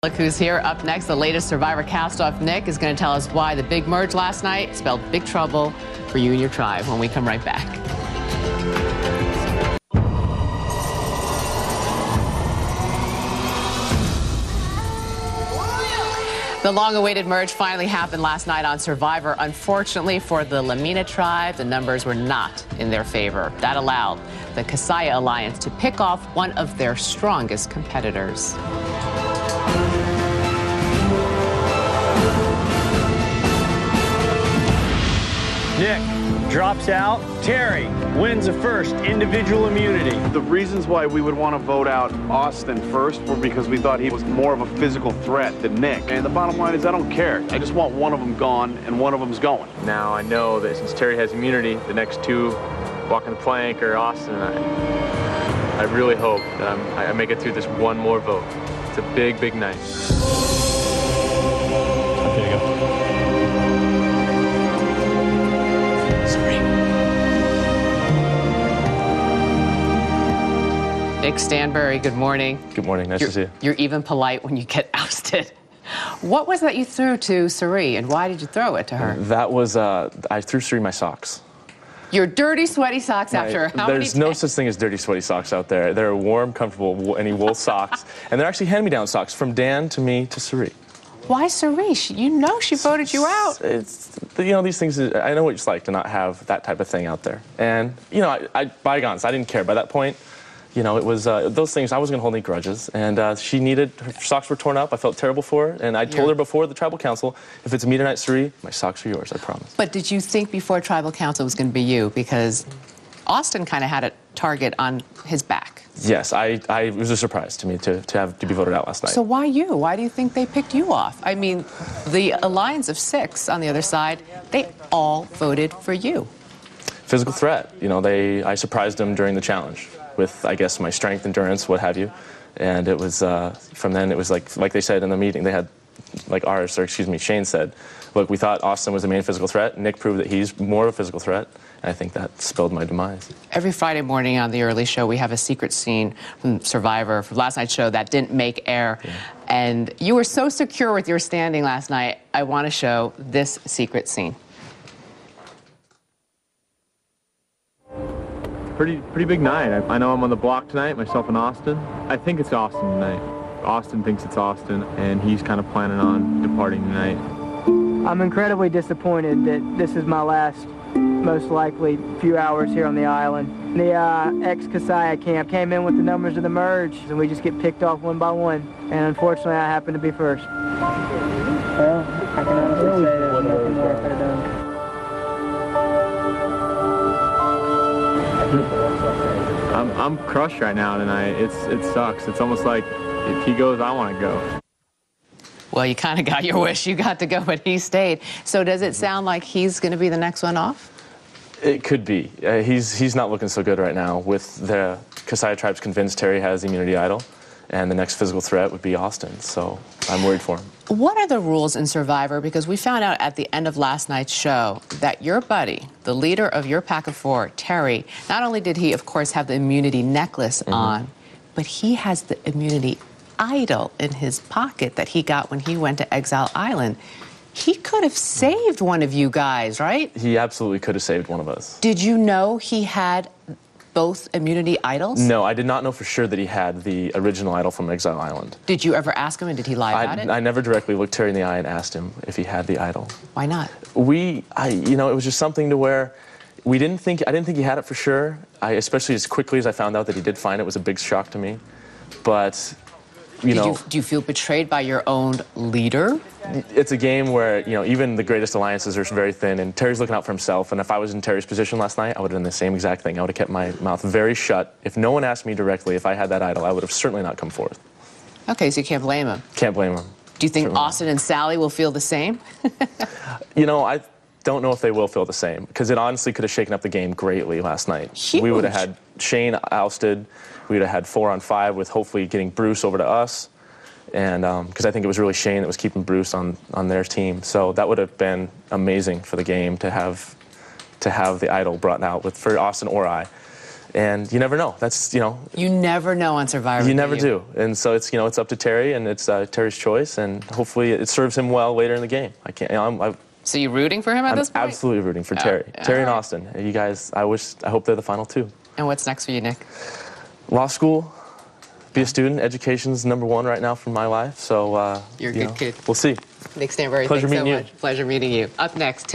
Look who's here. Up next, the latest Survivor Castoff. Nick is going to tell us why the big merge last night spelled big trouble for you and your tribe when we come right back. The long-awaited merge finally happened last night on Survivor. Unfortunately for the Lamina tribe, the numbers were not in their favor. That allowed the Kasaya Alliance to pick off one of their strongest competitors. Nick drops out. Terry wins the first individual immunity. The reasons why we would want to vote out Austin first were because we thought he was more of a physical threat than Nick. And the bottom line is I don't care. I just want one of them gone and one of them's going. Now I know that since Terry has immunity, the next two walking the plank are Austin and I really hope that I make it through this one more vote. It's a big, big night. Okay, go. Nick Stanbury, good morning. Good morning, nice to see you. You're even polite when you get ousted. What was that you threw to Sari, and why did you throw it to her? That was, I threw Sari my socks. Your dirty, sweaty socks after how many There's no such thing as dirty, sweaty socks out there. They're warm, comfortable, any wool socks. And they're actually hand-me-down socks from Dan to me to Sari. Why Sari? You know she voted you out. It's you know, these things, I know what it's like to not have that type of thing out there. And, you know, bygones, I didn't care. By that point, you know, it was those things, I wasn't going to hold any grudges. And she needed, her socks were torn up. I felt terrible for her. And I told her before the tribal council, if it's me tonight, Sari, my socks are yours, I promise. But did you think before tribal council it was going to be you? Because Austin kind of had a target on his back. Yes, it was a surprise to me to be voted out last night. So why you? Why do you think they picked you off? I mean, the alliance of 6 on the other side, they all voted for you. Physical threat. You know, I surprised them during the challenge with, I guess, my strength, endurance, what have you. And it was, from then, it was like they said in the meeting, they had, Shane said, look, we thought Austin was the main physical threat. Nick proved that he's more of a physical threat. And I think that spelled my demise. Every Friday morning on The Early Show, we have a secret scene from Survivor, from last night's show, that didn't make air. Yeah. And you were so secure with your standing last night, I want to show this secret scene. Pretty big night. I know I'm on the block tonight, myself and Austin. I think it's Austin tonight. Austin thinks it's Austin, and he's kind of planning on departing tonight. I'm incredibly disappointed that this is my last, most likely, few hours here on the island. The ex-Kasaya camp came in with the numbers of the merge, and we just get picked off one by one. And unfortunately, I happen to be first. Well, I can honestly say there's nothing more I could have done. I'm crushed right now tonight. It sucks. It's almost like if he goes, I want to go. Well, you kind of got your wish. You got to go, but he stayed. So does it sound like he's going to be the next one off? It could be. He's not looking so good right now. With the Kasaya tribes convinced Terry has the immunity idol, and the next physical threat would be Austin. So I'm worried for him. What are the rules in Survivor? Because we found out at the end of last night's show that your buddy, the leader of your pack of 4, Terry, not only did he, of course, have the immunity necklace on, but he has the immunity idol in his pocket that he got when he went to Exile Island. He could have saved one of you guys, right? He absolutely could have saved one of us. Did you know he had both immunity idols? No, I did not know for sure that he had the original idol from Exile Island. Did you ever ask him, and did he lie about it? I never directly looked Terry in the eye and asked him if he had the idol. Why not? You know, it was just something to where I didn't think he had it for sure. Especially as quickly as I found out that he did find it was a big shock to me. But, you know. Do you feel betrayed by your own leader? It's a game where, you know, even the greatest alliances are very thin, and Terry's looking out for himself. And if I was in Terry's position last night, I would have done the same exact thing. I would have kept my mouth very shut. If no one asked me directly if I had that idol, I would have certainly not come forth. Okay, so you can't blame him. Can't blame him. Do you think Austin and Sally will feel the same? You know, I don't know if they will feel the same, because it honestly could have shaken up the game greatly last night. Huge. We would have had Shane ousted. We would have had 4-on-5 with hopefully getting Bruce over to us. And because I think it was really Shane that was keeping Bruce on their team. So that would have been amazing for the game to have the idol brought out for Austin or I. And you never know. That's, you know. You never know on Survivor. You never do. And so it's, you know, it's up to Terry, and it's Terry's choice, and hopefully it serves him well later in the game. I can't, you know, So you rooting for him at this point? I'm absolutely rooting for Terry. Terry and Austin. You guys, I hope they're the final two. And what's next for you, Nick? Law school, be a student. Education's #1 right now for my life. So, You're a good kid. We'll see. Nick Stanbury, Pleasure thanks so meeting you. much. Pleasure meeting you. Up next.